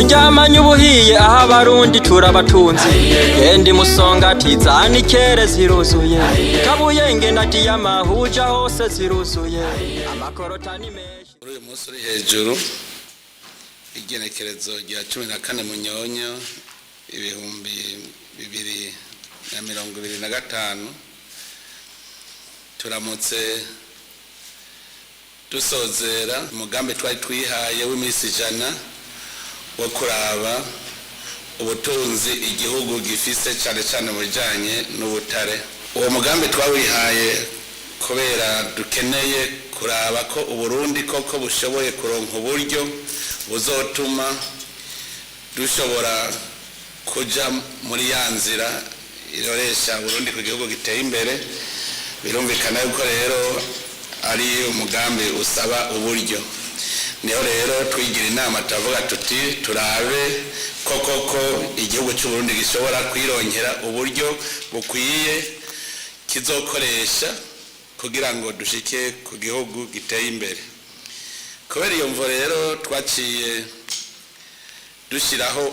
turyamanye ubuhiye aha abarundi turabatunzi genda imusonga tizana ikere ziruzuye kabuye ngenda diyama huja hose ziruzuye amakorota ni menshi. Uyu munsi uri hejuru igenekerezo rya 14 Munyonyo 2025 turamutse dusozera umugambi twari twihaye w'imisi ijana wo kuraba ubutunzi igihugu gifise cyane cyane mu bijanye n'ubutare. Uwo mugambi twawihaye kubera dukeneye kuraba ko Uburundi koko bushoboye kuronka uburyo buzotuma dushobora kuja muri ya nzira iroresha Burundi ku gihugu giteye imbere. Birumvikana yuko rero ari umugambi usaba uburyo. Niho rero twigira inama tavuga tuti turabe koko igihugu cy'u Burundi gishobora kwirongera uburyo bukwiye kizokoresha kugira ngo dushike ku gihugu giteye imbere. Kubera iyo mvo rero twaciye dushiraho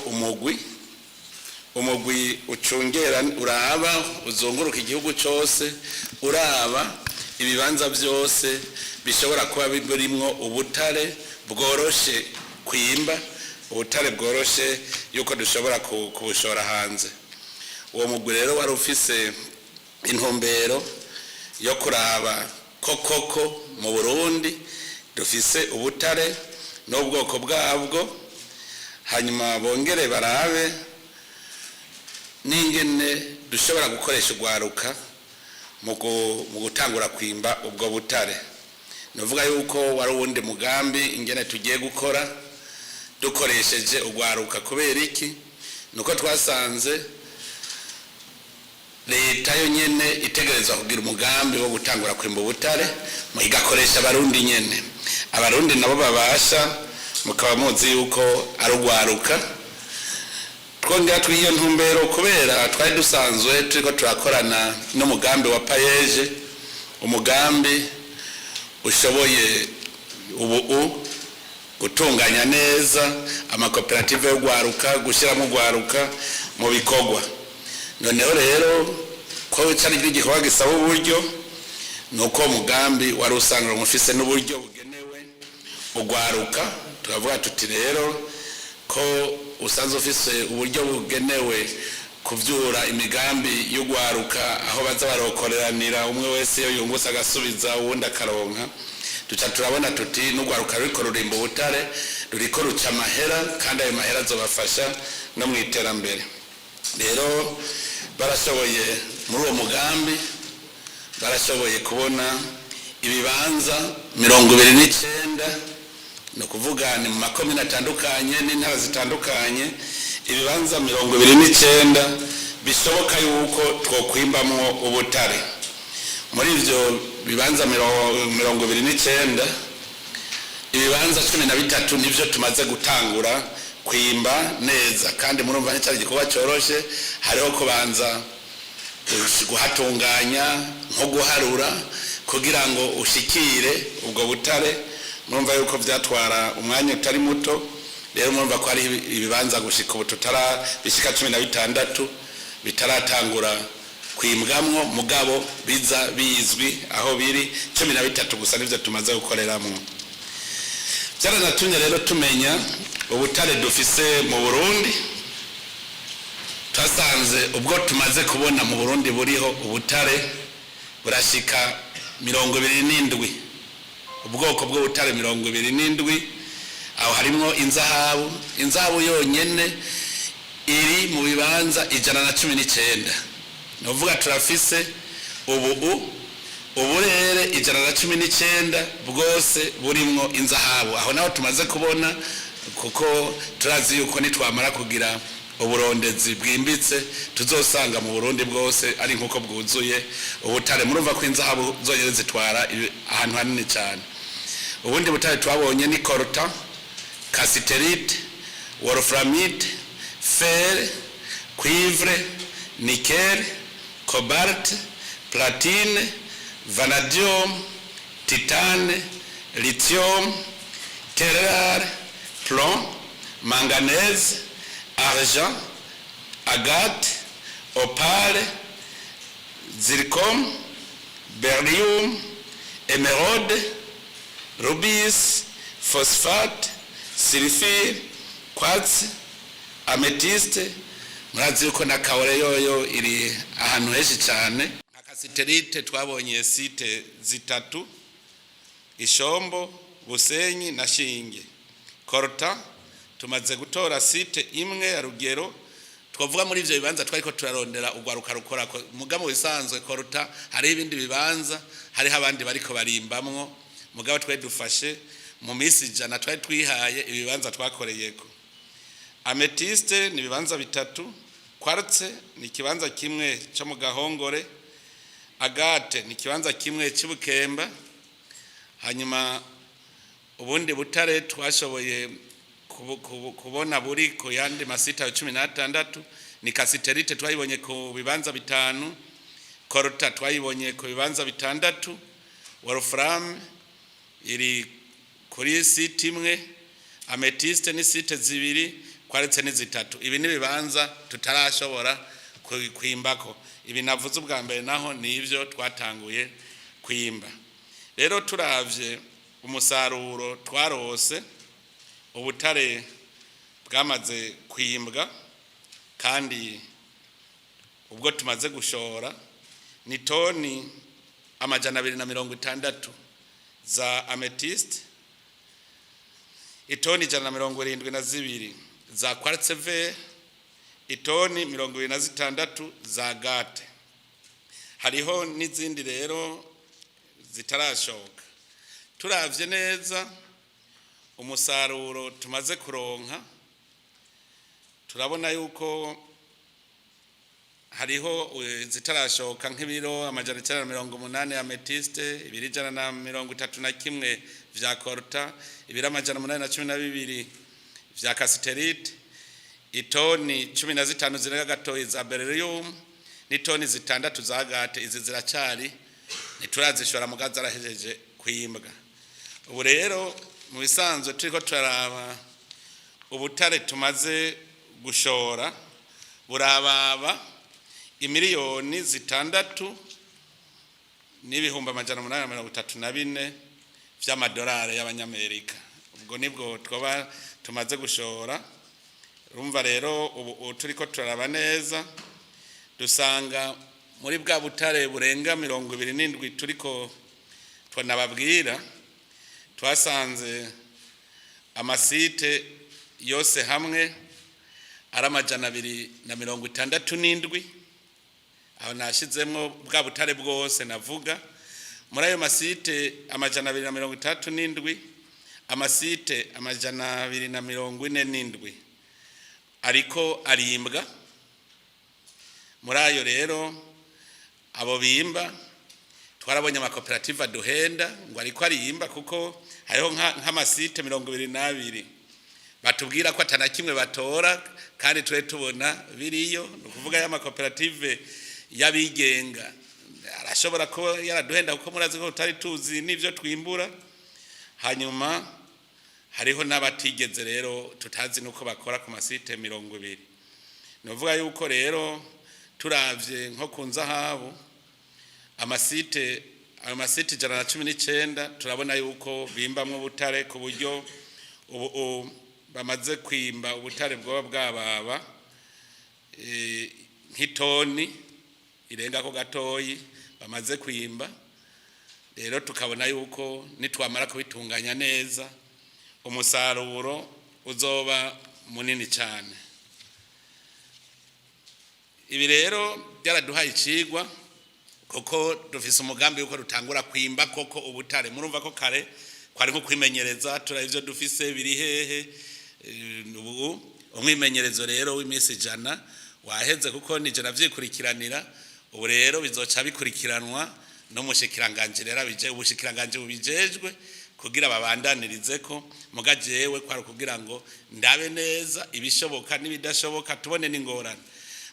umugwi ucungera uraba uzunguruka igihugu cyose uraba ibibanza byose bishobora kuba birimwo ubutare bworoshe kwimba, ubutare bworoshe yuko dushobora kubushora hanze. Uwo mugwi rero wari ufise intumbero yo kuraba koko mu Burundi dufise ubutare n'ubwoko bwabwo, hanyuma bongere barabe n'ingene dushobora gukoresha ugwaruka mu gutangura kwimba ubwo butare. Novuga yuko wari uwundi mugambi ingene tugiye gukora dukoresheje ugwaruka. Kubera iki? Nuko twasanze leta yo nyene itegerezwa kugira umugambi wo gutangura kwimba ubutare mu igakoresha abarundi nyene. Abarundi nabo babasha, mukaba muzi yuko ari ugwaruka. Twongera twiyo ntumbero kubera twari dusanzwe turiko turakorana n'umugambi wa payeje, umugambi ushoboye ubu gutunganya neza amakoperative yo gwaruka, gushiramo gwaruka mu bikorwa. Noneho rero ko cyari igikorwa gisaba uburyo, nuko umugambi wari usangwa mufise n'uburyo bugenewe ugwaruka. Turavuga tuti rero ko usanze ufise uburyo bugenewe kuvyura imigambi y'ugwaruka aho baza barokoreranira umwe wese yo yungutse agasubiza uwundi akaronka, tuca turabona tuti n'ugwaruka ruriko rurimba ubutare ruriko ruca amahera kandi ayo mahera azobafasha no mu iterambere. Rero barashoboye muri uwo mugambi barashoboye kubona ibibanza 29, no kuvuga ni mu makomine atandukanye n'intara zitandukanye, ibibanza 29 bishoboka yuko twokwimbamwo ubutare. Muri ivyo bibanza 29 ibibanza 13 nivyo tumaze gutangura kwimba neza, kandi murumva ni cyari gikorwa cyoroshe. Hariho kubanza guhatunganya nko guharura kugira ngo ushikire ubwo butare. Murumva yuko vyatwara umwanya utari muto. Rero murumva ko ari ibibanza gushika ubu bishika 16 bitaratangura kwimbwamwo, mugabo biza bizwi aho biri 13 gusa nivyo tumaze gukoreramo. Byaranatumye rero tumenya ubutare dufise mu Burundi. Twasanze ubwo tumaze kubona mu Burundi buriho ubutare burashika 27, ubwoko bw'ubutare 27. Aho harimo inzahabu yonyene iri mu bibanza 119. Novuga turafise uburere 119 bwose burimo inzahabu. Aho naho tumaze kubona, kuko turazi yuko nitwamara kugira uburondezi bwimbitse tuzosanga mu Burundi bwose ari nkuko bwuzuye ubutare. Murumva ko inzahabu zonyene zitwara ahantu hanini cyane. Ubundi butare twabonye ni coltan, cassiterite, wolframite, fer, cuivre, nickel, cobalt, platine, vanadium, titane, lithium, terrar, plomb, manganese, argent, agate, opale, zircon, beryllium, emeraude, rubis, phosphate, sulfure, quartz, amethyste. Murazi yuko na kaore yoyo iri ahantu henshi cyane. Akasiterite twabonye site zitatu, Ishombo, Busenyi na Shinge. Korota tumaze gutora site imwe ya Rugero. Twavuga muri ivyo bibanza twariko turarondera ugwaruka rukora mugabo bisanzwe Korota hari ibindi bibanza, hari abandi bariko barimbamwo, mugabo twe dufashe mu misi jana twari twihaye ibibanza twakoreyeko. Amethyste ni bibanza bitatu, quartz ni kibanza kimwe cyo mu Gahongore, agate ni kibanza kimwe cy'Ibukemba. Hanyuma ubundi butare twashoboye kubona buri ko yandi masita ya 16 ni kasiterite twayibonye ku bibanza bitanu, korota twayibonye ku bibanza bitandatu, wolfram iri kuri site imwe, amethyste ni site zibiri, quartz ni zitatu. Ibi ni bibanza tutarashobora kwimbako. Ibi navuze ubwa mbere naho ni ivyo twatanguye kwimba. Rero turavye umusaruro twarose, ubutare bwamaze kwimbwa kandi ubwo tumaze gushora ni toni 260 za amethyste, itoni 172 za quartz vert, itoni 26 za agate. Hariho n'izindi rero zitarashoka. Turavye neza umusaruro tumaze kuronka, turabona yuko hariho zitarashoka nk'ibiro 180 ya amethyste, 231 vya korota, ibiro 812 vya kasiterite, itoni 15 zirega gatoyi za beryllium, n'itoni 6 za agate. Izi ziracari niturazishora mugaza arahejeje kwimbwa. Ubu rero mu bisanzwe turiko turaraba ubutare tumaze gushora burababa imiliyoni 6 n'ibihumbi 834 vy'amadolari y'abanyamerika. Ubwo nibwo twoba tumaze gushora. Urumva rero ubu turiko turaraba neza dusanga muri bwa butare burenga 27 turiko twanababwira, twasanze amasite yose hamwe ari 267. Aho nashizemo bwa butare bwose navuga. Muri ayo masite 237, amasite 247 ariko arimbwa. Muri ayo rero abo bimba twarabonye amakoperative aduhenda ngo ariko arimba, kuko hariho nk'amasite 22 batubwira ko atanakimwe batora kandi twe tubona biriyo. No kuvuga ya makoperative yabigenga arashobora ko yaraduhenda kuko murazi ko tutari tuzi n'ivyo twimbura. Hanyuma hariho n'abatigeze rero tutazi nuko bakora ku masite 20. Novuga yuko rero turavye nko kunza habo amasite 119 turabona yuko bimbamwe butare ku buryo ubu bamaze kwimba ubutare bwoba bwababa nk'itoni irenga ko gatoyi bamaze kwimba. Rero tukabona yuko nitwamara kubitunganya neza umusaruro uzoba munini cyane. Ibi rero byaraduhaye icigwa koko dufise umugambi yuko rutangura kwimba koko ubutare. Murumva ko kare kwari nko kwimenyereza turavyo dufise biri hehe. Ubu umwimenyerezo rero w'imisi jana waheze kuko nije navyikurikiranira. Ubu rero bizoca bikurikiranwa no mushikiranganje rero bije ubushikiranganje bubijejwe kugira babandanirize ko mugajewe kwari kugira ngo ndabe neza ibishoboka n'ibidashoboka tubone n'ingorane.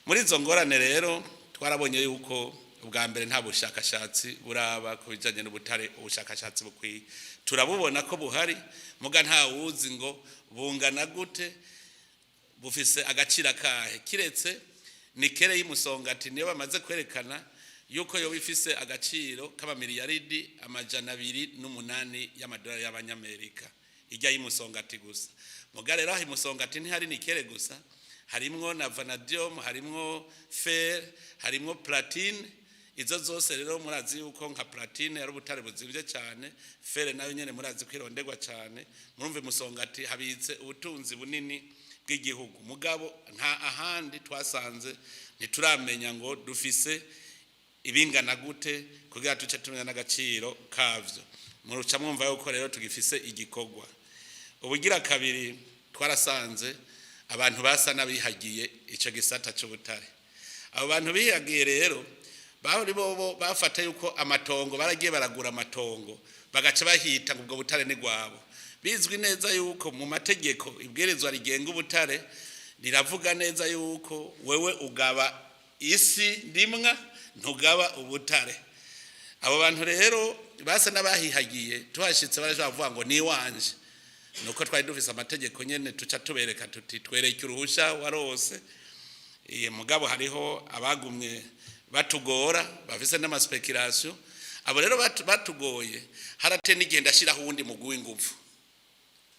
Muri izo ngorane rero twarabonye yuko ubwa mbere nta bushakashatsi buraba kubijanye n'ubutare. Ubushakashatsi bukwiye turabubona ko buhari muga nta wuzi ngo bungana gute bufise agaciro kahe kiretse nikere y'Umusongati niyo bamaze kwerekana yuko yo bifise agaciro k'amamiliyaridi 208 y'amadolari y'abanyamerika ijya y'Umusongati gusa muga rero y'Umusongati ntihari nikere gusa harimwo na vanadium harimwo fer harimwo platine izo zose rero murazi yuko nka platine yari ubutare buzimvye cyane fer nayo nyene murazi kwirondegwa cyane murumve Umusongati habitse ubutunzi bunini bw'igihugu mugabo nta ahandi twasanze ntituramenya ngo dufise ibingana gute kugira tuce tumenya n'agaciro kavyo muruca mwumva yuko rero tugifise igikogwa ubugira kabiri twarasanze abantu basa nabihagiye ico gisata cy'ubutare abo bantu bihagiye rero bahori bobo bafata yuko amatongo baragiye baragura amatongo bagaca bahita ngo ubwo butare ni gwabo bizwi neza yuko mu mategeko ibwirizwa rigenga ubutare riravuga neza yuko wewe ugaba isi ndimwa ntugaba ubutare abo bantu rero basa nabahihagiye tuhashitse baraje bavuga ngo ni wanje nuko twari dufise amategeko nyene tuca tubereka tuti twereke uruhusha warose mugabo hariho abagumye batugora bafise n'ama speculation abo rero batugoye harate nigenda shiraho uwundi mugwi w'inguvu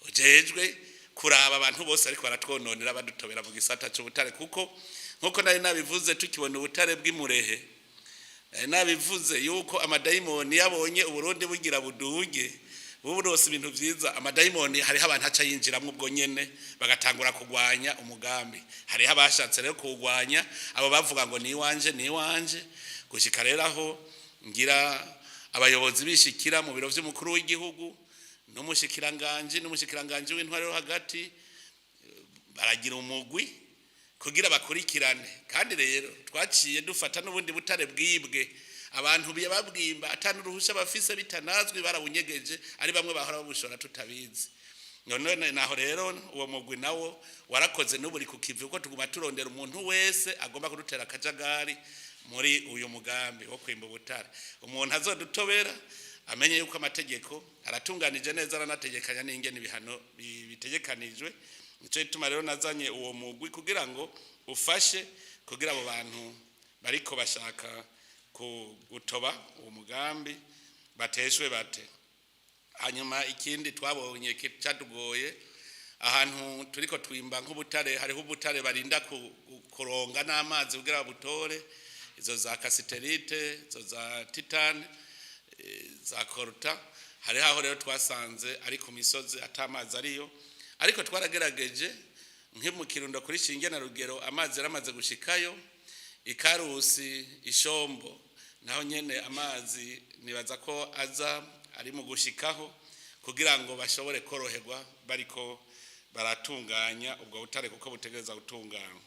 ujejwe kuraba abantu bose ariko baratwononera badutobera mu gisata cy'ubutare kuko nkuko nari nabivuze tukibona ubutare bw'imurehe nabivuze yuko amadayimoni yabonye uburundi bugira buduge buburose ibintu vyiza amadayimoni hariho abantu aca yinjiramwe ubwo nyene bagatangura kugwanya umugambi hariho abashatse rero kugwanya abo bavuga ngo ni wanje gushika rero aho ngira abayobozi bishikira mu biro vy'umukuru w'igihugu n'umushikiranganje w'intwaro hagati baragira umugwi kugira bakurikirane kandi rero twaciye dufata n'ubundi butare bwibwe abantu babwimba atanu ruhusha bafise bitanazwi barabunyegeje ari bamwe bahora babushora tutabizi none naho rero uwo mugwi nawo warakoze n'uburi kukivi uko tuguma turondera umuntu wese agomba kudutera akajagari muri uyu mugambi wo kwimba ubutare umuntu azodutobera amenye yuko amategeko aratunganije neza aranategekanya n'ingene ibihano bitegekanijwe nico ituma rero nazanye uwo mugwi kugira ngo ufashe kugira abo bantu bariko bashaka gutoba uwo mugambi bateshwe bate hanyuma ikindi twabonye cyadugoye ahantu turiko twimba nk'ubutare hariho ubutare barinda kuronga n'amazi kugira butore izo za kasiterite izo za titane za koruta hari aho rero twasanze ari ku misozi atamazi ariyo ariko twaragerageje mu Kirundo kuri Shinge na Rugero amazi yaramaze gushikayo ikarusi ishombo naho nyene amazi nibaza ko aza ari mu gushikaho kugira ngo bashobore koroherwa bariko baratunganya ubwo butare kuko butegereza gutunganywa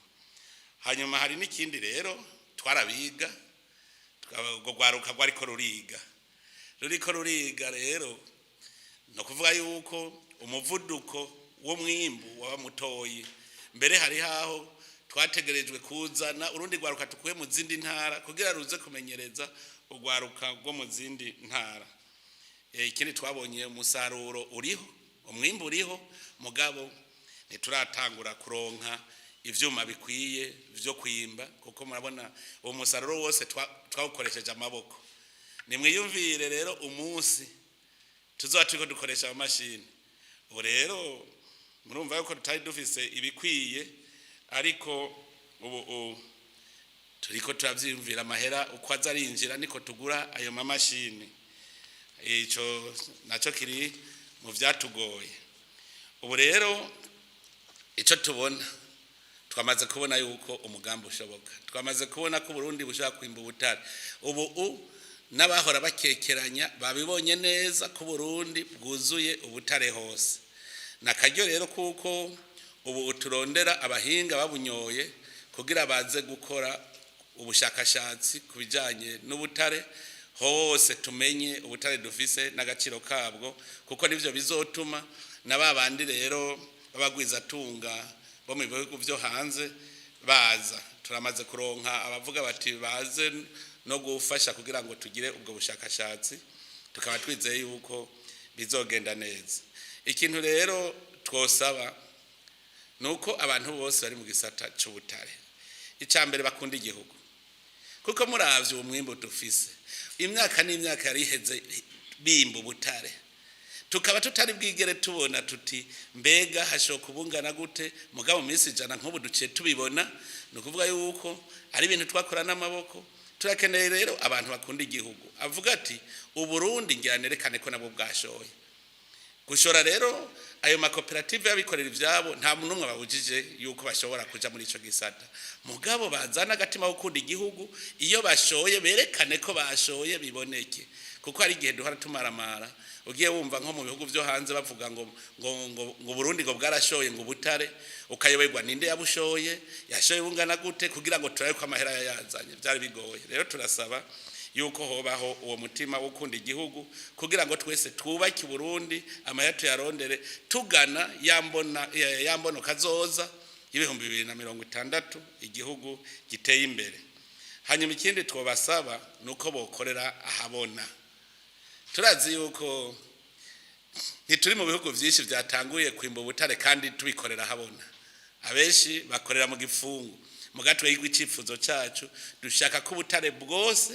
hanyuma hari n'ikindi rero twarabiga ubwo gwaruka gwariko ruriko ruriga rero no kuvuga yuko umuvuduko wo mwimbu wa mutoyi mbere hari haho twategerejwe kuzana urundi gwaruka tukuye mu zindi ntara kugira ruze kumenyereza ugwaruka rwo mu zindi ntara ikindi twabonye umusaruro uriho umwimbu uriho mugabo nituratangura kuronka ivyuma bikwiye byo kwimba kuko murabona uwo musaruro wose twawukoresheje amaboko nimwiyumvire rero umunsi tuzoturiko dukoresha amashini ubu rero murumva yuko tutari dufise ibikwiye ariko ubu turiko turavyiyumvira amahera uko azarinjira niko tugura ayo mamashini ico naco kiri mu vyatugoye ubu rero ico tubona twamaze kubona yuko umugambi ushoboka twamaze kubona ko Burundi bushaka kwimba ubutare ubu n'abahora bakekeranya babibonye neza ko Burundi bwuzuye ubutare hose nakaryo rero kuko ubu turondera abahinga babunyoye kugira baze gukora ubushakashatsi kubijanye n'ubutare hose tumenye ubutare dufise n'agaciro kabwo kuko nivyo bizotuma nababandi rero babagwiza tunga bo mu bihugu byo hanze baza turamaze kuronka abavuga bati baze no gufasha kugira ngo tugire ubwo bushakashatsi tukaba twizeye yuko bizogenda neza ikintu rero twosaba nuko abantu bose bari mu gisata cy'ubutare icambere bakunda igihugu kuko muravye umwimbo dufise imyaka n'imyaka yariheze bimba ubutare tukaba tutari bwigere tubona tuti mbega hashoka ubungana gute mugabo minsi jana nk'ubu duciye tubibona no kuvuga yuko ari ibintu twakora n'amaboko turakeneye rero abantu bakunda igihugu avuga ati uburundi ngiyanerekane ko nabo bwashoye gushora rero ayo makoperative yabikorera ivyabo nta munumwe babujije yuko bashobora kuja muri ico gisata mugabo bazana agatima gukunda igihugu iyo bashoye berekane ko bashoye biboneke kuko ari igihe duhora tumaramara ugiye wumva nko mu bihugu byo hanze bavuga ngo Burundi ngo bwarashoye ngo butare ukayoberwa ninde yabushoye yashoye bungana gute kugira ngo turabe ko amahera yazanye byari bigoye rero turasaba yuko hobaho uwo mutima wo gukunda igihugu kugira ngo twese twubake Burundi amahera tuyarondere tugana yambono kazoza y'ibihumbi 2060 igihugu giteye imbere hanyuma ikindi twobasaba nuko bokorera ahabona turazi yuko ntituri mu bihugu byinshi byatanguye kwimba ubutare kandi tubikorera habona abenshi bakorera mu gifungu mu gatwe y'icyifuzo cyacu dushaka ko ubutare bwose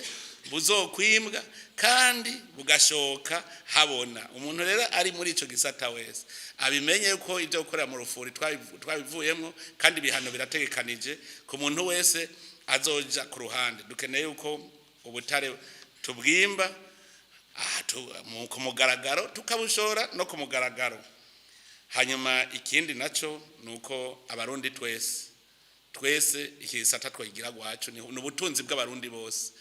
buzokwimbwa kandi bugashoka habona umuntu rero ari muri ico gisata wese abimenye yuko ibyo gukorera mu rufuri twabivuyemo kandi bihano birategekanije ku muntu wese azoja ku ruhande dukeneye yuko ubutare tubwimba ku mugaragaro tukabushora no ku mugaragaro hanyuma ikindi naco nuko abarundi twese iki gisata twagira gwacu ni ubutunzi bw'abarundi bose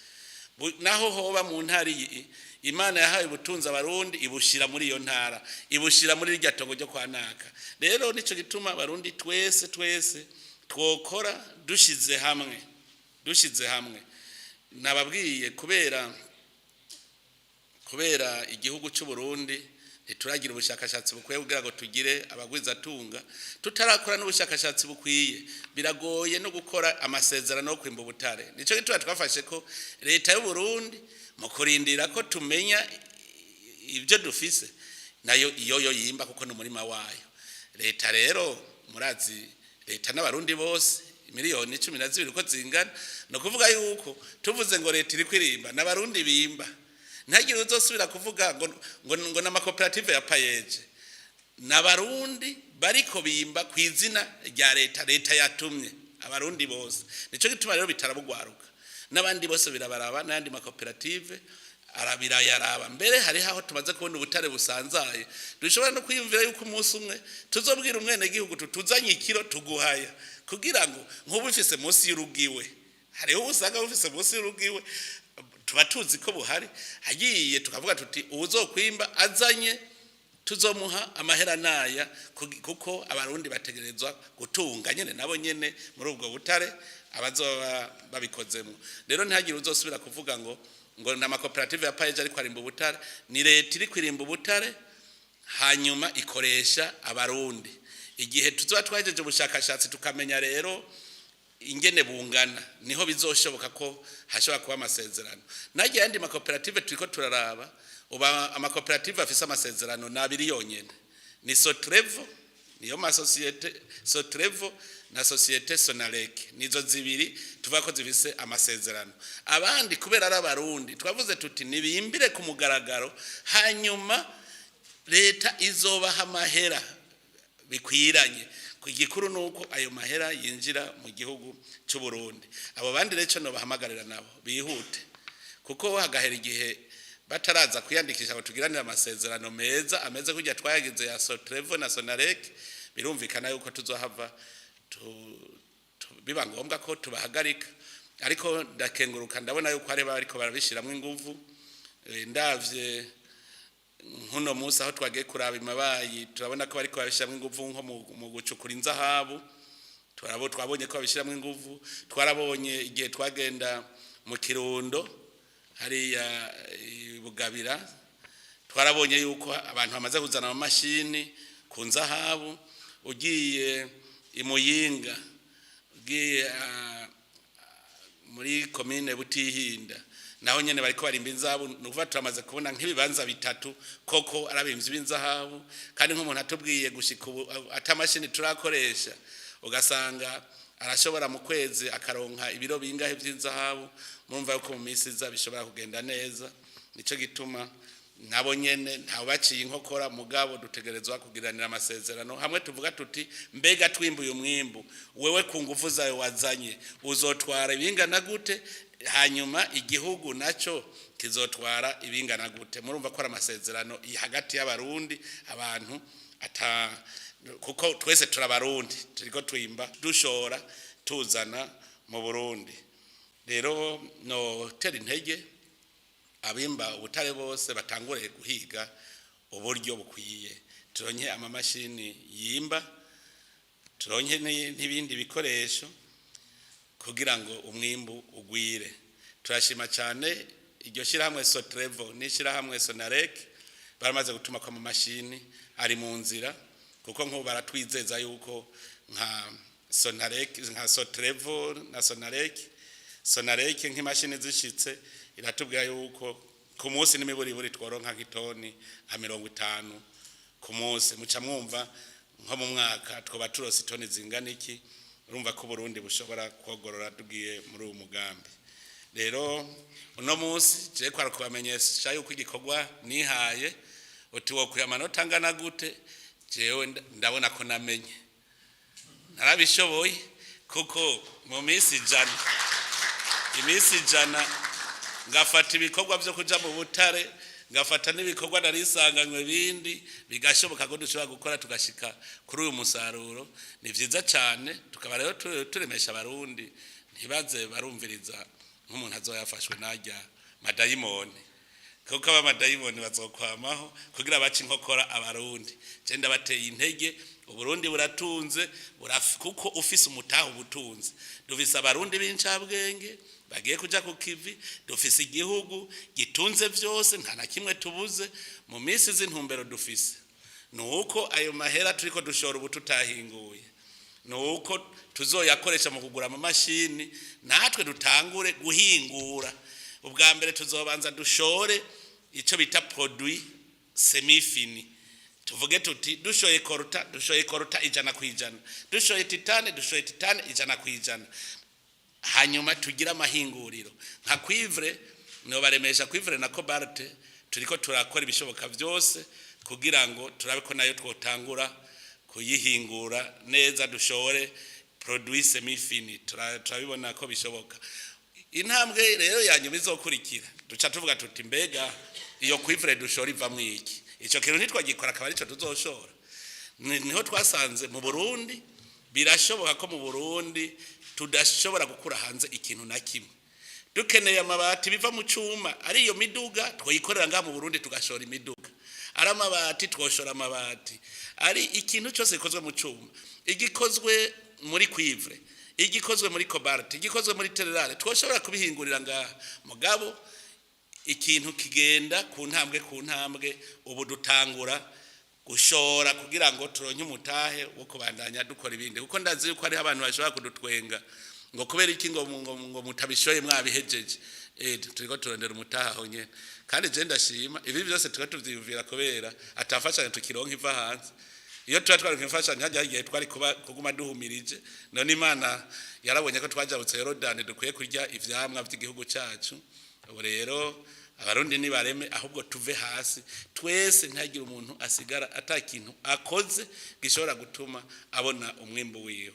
naho hoba mu ntari Imana yahaye ubutunzi abarundi ibushira muri iyo ntara ibushira muri irya tongo ryo kwanaka rero nico gituma abarundi twese twokora dushize hamwe nababwiye kubera igihugu cy'u Burundi ntituragira ubushakashatsi bukwiye kugira ngo tugire abagwiza tunga tutarakora n'ubushakashatsi bukwiye biragoye no gukora amasezerano yo kwimba ubutare nico gituma twafashe ko leta y'u Burundi mu kurindira ko tumenya ibyo dufise nayo iyo yimba kuko n'umurima wayo leta rero murazi leta n'abarundi bose miliyoni 12 uko zingana no kuvuga yuko tuvuze ngo leta iri kwirimba n'abarundi bimba ntagire uzosubira kuvuga ngo n'amakoperative ya payeje n'abarundi bariko bimba kwizina rya leta yatumye abarundi bose nico gituma rero bitarabugwaruka n'abandi bose birabaraba n'andi makoperative yaraba mbere hari aho tumaze kubona ubutare busanzaye dushobora no kwiyumvira yuko umunsi umwe tuzobwira umwene gihugu tutuzanye ikiro tuguhaya kugira ngo nk'ubu ufise munsi y'urugiwe hariho usanga ufise munsi y'urugiwe tuba tuzi ko buhari hagiye tukavuga tuti uzokwimba azanye tuzomuha amahera naya kuko abarundi bategerezwa gutunga nyene nabo nyene muri ubwo butare abazoba babikozemo rero ntihagire uzosubira kuvuga ngo n'amakoperative ya payeje ariko arimba ubutare ni leta iri kwirimba ubutare hanyuma ikoresha abarundi igihe tuzoba twajeje ubushakashatsi tukamenya rero ingene bungana niho bizoshoboka ko hashobora kuba amasezerano nagiye yandi makoperative turiko turaraba uba amakoperative afise amasezerano nabiri yonyene ni Sotrevo niyo masosiyete Sotrevo na societe Sonarek nizo zibiri tuvuga ko zifise amasezerano abandi kubera ari abarundi twavuze tuti nibimbire ku mugaragaro hanyuma leta izobaha amahera bikwiranye igikuru nuko ayo mahera yinjira mu gihugu cy'u Burundi abo bandi rero no bahamagarira nabo bihute kuko hagahera igihe bataraza kwiyandikisha ngo tugiranire amasezerano meza ameze kujya twayagize ya Sotrevo na Sonarek birumvikana yuko tuzohava biba ngombwa ko tubahagarika ariko ndakenguruka ndabona yuko ari bariko barabishiramo inguvu ndavye nkuno musi aho twagiye kuraba imabayi turabona ko bariko babishiramwe inguvu nko mu gucukura inzahabu twabonye ko babishiramwe inguvu twarabonye igihe twagenda mu Kirundo hariya Bugabira twarabonye yuko abantu bamaze kuzana ama mashini ku nzahabu ugiye imuyinga ugiye muri commune Butihinda naho nyene bariko barimba inzahabu nukuva turamaze kubona nk'ibibanza bitatu koko arabimvye b'inzahabu kandi nk'umuntu atubwiye gushika ubu atamashini turakoresha ugasanga arashobora mu kwezi akaronka ibiro bingahe by'inzahabu murumva yuko mu minsi iza bishobora kugenda neza nico gituma nabo nyene ntawe baciye inkokora mugabo dutegerezwa kugiranira amasezerano hamwe tuvuga tuti mbega twimbuye umwimbu wewe ku nguvu zawe wazanye uzotwara ibingana gute hanyuma igihugu naco kizotwara ibingana gute murumva ko ari amasezerano hagati y'abarundi abantu kuko twese turabarundi turiko twimba dushora tuzana mu Burundi rero no tera intege abimba ubutare bose batangure guhiga uburyo bukwiye turonke amamashini yimba turonke n'ibindi bikoresho kugira ngo umwimbu ugwire turashima cyane iryo shirahamwe Sotrevo n'ishirahamwe Sonarek baramaze gutuma kwa amamashini ari mu nzira kuko nko baratwizeza yuko nka Sonarek nka Sotrevo na Sonarek nk'imashini zishitse iratubwira yuko ku munsi n'imiburi tworonka nk'itoni nka 50 ku munsi muca mwumva nko mu mwaka twoba turose itoni zingana iki urumva ko Burundi bushobora kogorora tugiye muri uwo mugambi rero uno munsi je kwara kubamenyesha yuko igikorwa nihaye uti wo kuyamanota angana gute jewe ndabona ko namenye narabishoboye kuko mu minsi ijana ngafata ibikorwa byo kuja mu butare ngafata n'ibikorwa narisanganywe bindi bigashoboka ko dushobora gukora tugashika kuri uyu musaruro ni vyiza cyane tukaba rero turemesha abarundi ntibaze barumviriza nk'umuntu azoyafashwe najya madayimoni kuko abamadayimoni bazokwamaho kugira bace inkokora abarundi je ndabateye intege Uburundi buratunze kuko ufise umutaho ubutunze dufise abarundi b'incabwenge bagiye kuja ku kivi dufise igihugu gitunze vyose nta na kimwe tubuze mu minsi z'intumbero dufise nuko ayo mahera turiko dushora ubu tutahinguye nuko tuzoyakoresha mu kugura mu mashini natwe dutangure guhingura ubwa mbere tuzobanza dushore ico bita produit semi fini tuvuge tuti dushoye koruta 100%, dushoye titane 100%, hanyuma tugira amahinguriro nka cuivre no baremesha cuivre na cobalt turiko turakora ibishoboka byose kugira ngo turabe ko nayo twotangura kuyihingura neza dushore produit semi fini turabibona ko bishoboka intambwe rero yanyuma izokurikira duca tuvuga tuti mbega iyo cuivre dushora iva mu iki ico kintu ntitwagikora akaba arico tuzoshora niho twasanze mu Burundi birashoboka ko mu Burundi tudashobora gukura hanze ikintu na kimwe dukeneye amabati biva mu cuma ari iyo miduga twoyikorera nga mu Burundi tugashora imiduga ari amabati twoshora amabati ari ikintu cyose gikozwe mu cuma igikozwe muri cuivre igikozwe muri cobalt igikozwe muri tererale twoshobora kubihingurira nga mugabo ikintu kigenda ku ntambwe ubu dutangura gushora kugira ngo turonke umutahe wo kubandanya dukora ibindi kuko ndazi yuko ari abantu bashobora kudutwenga ngo kubera iki ngo mutabishoye mwabihejeje turiko turondera umutahe aho nyene kandi je ndashima ibi byose turiko tuvyivira kubera atafashanya tukironka iva hanze iyo twari kwifashanya hajya twari kuguma duhumirije none Imana yarabonye ko twajabutse Yorodani dukwiye kurya ivyamwa by'igihugu cyacu ubu rero abarundi ni bareme ahubwo tuve hasi twese ntagira umuntu asigara atakintu akoze gishobora gutuma abona umwimbo wiwe